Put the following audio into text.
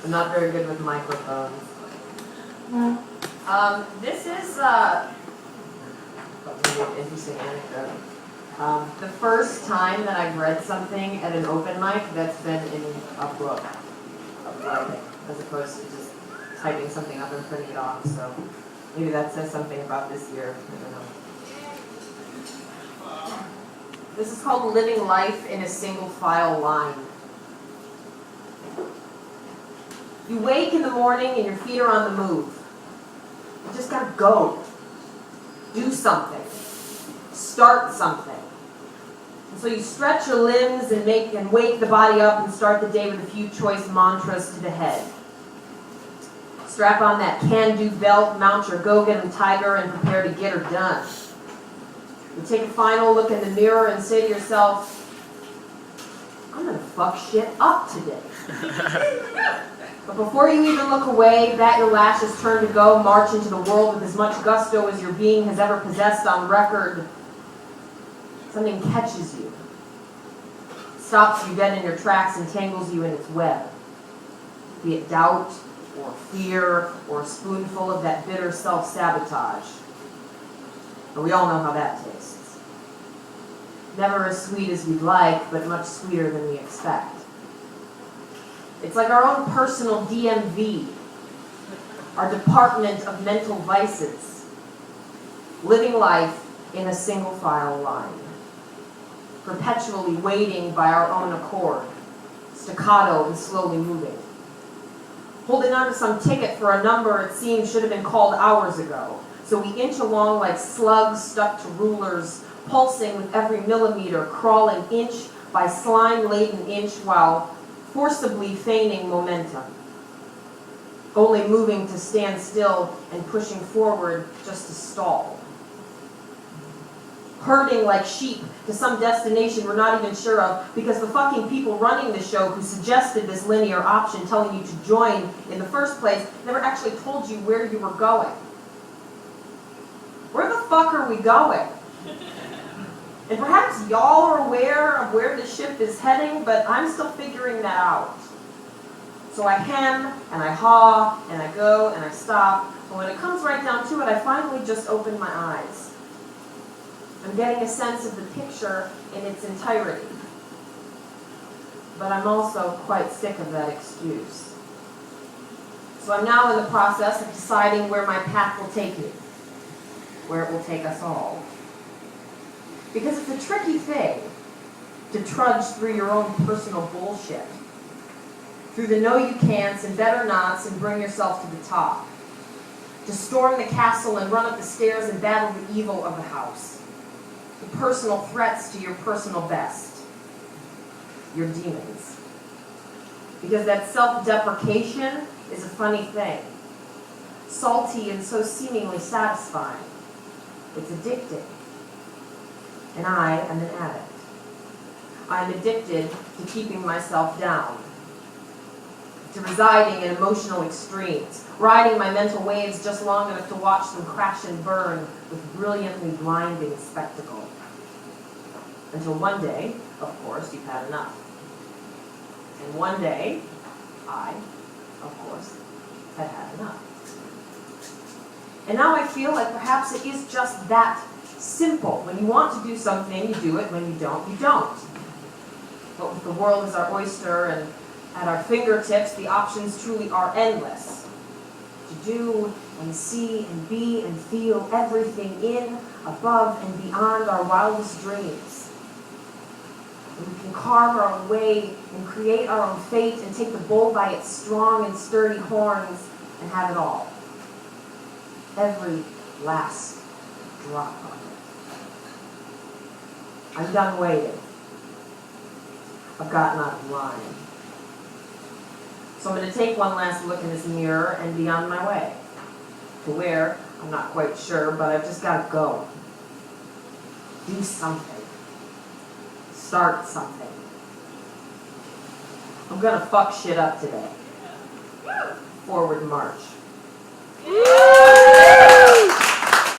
I'm not very good with microphones. This is maybe an interesting anecdote. The first time that I've read something at an open mic that's been in a book of writing, as opposed to just typing something up and printing it off. So maybe that says something about this year. I don't know. This is called Living Life in a Single File Line. You wake in the morning and your feet are on the move. You just gotta go. Do something. Start something. And so you stretch your limbs and wake the body up and start the day with a few choice mantras to the head. Strap on that can-do belt, mount your go-get-'em tiger, and prepare to get her done. You take a final look in the mirror and say to yourself, I'm gonna fuck shit up today. But before you even look away, bat your lashes, turn to go, march into the world with as much gusto as your being has ever possessed on record, something catches you, stops you dead in your tracks and tangles you in its web. Be it doubt, or fear, or a spoonful of that bitter self-sabotage. And we all know how that tastes. Never as sweet as we'd like, but much sweeter than we expect. It's like our own personal DMV, our Department of Mental Vices, living life in a single file line, perpetually waiting by our own accord, staccato and slowly moving, holding on to some ticket for a number it seems should have been called hours ago. So we inch along like slugs stuck to rulers, pulsing with every millimeter, crawling inch by slime-laden inch while forcibly feigning momentum, only moving to stand still and pushing forward just to stall. Herding like sheep to some destination we're not even sure of because the fucking people running the show who suggested this linear option telling you to join in the first place never actually told you where you were going. Where the fuck are we going? And perhaps y'all are aware of where the ship is heading, but I'm still figuring that out. So I hem, and I haw, and I go, and I stop, but when it comes right down to it, I finally just open my eyes. I'm getting a sense of the picture in its entirety. But I'm also quite sick of that excuse. So I'm now in the process of deciding where my path will take me, where it will take us all. Because it's a tricky thing to trudge through your own personal bullshit, through the know you can'ts and better nots and bring yourself to the top, to storm the castle and run up the stairs and battle the evil of the house, the personal threats to your personal best, your demons. Because that self-deprecation is a funny thing, salty and so seemingly satisfying. It's addicting. And I am an addict. I'm addicted to keeping myself down, to residing in emotional extremes, riding my mental waves just long enough to watch them crash and burn with brilliantly blinding spectacle. Until one day, of course, you've had enough. And one day, I, of course, had had enough. And now I feel like perhaps it is just that simple. When you want to do something, you do it. When you don't, you don't. But with the world as our oyster and at our fingertips, the options truly are endless. To do and see and be and feel everything in, above, and beyond our wildest dreams. And we can carve our own way and create our own fate and take the bull by its strong and sturdy horns and have it all. Every last drop of it. I'm done waiting. I've gotten out of line. So I'm going to take one last look in this mirror and be on my way. To where, I'm not quite sure, but I've just got to go. Do something. Start something. I'm going to fuck shit up today. Forward march.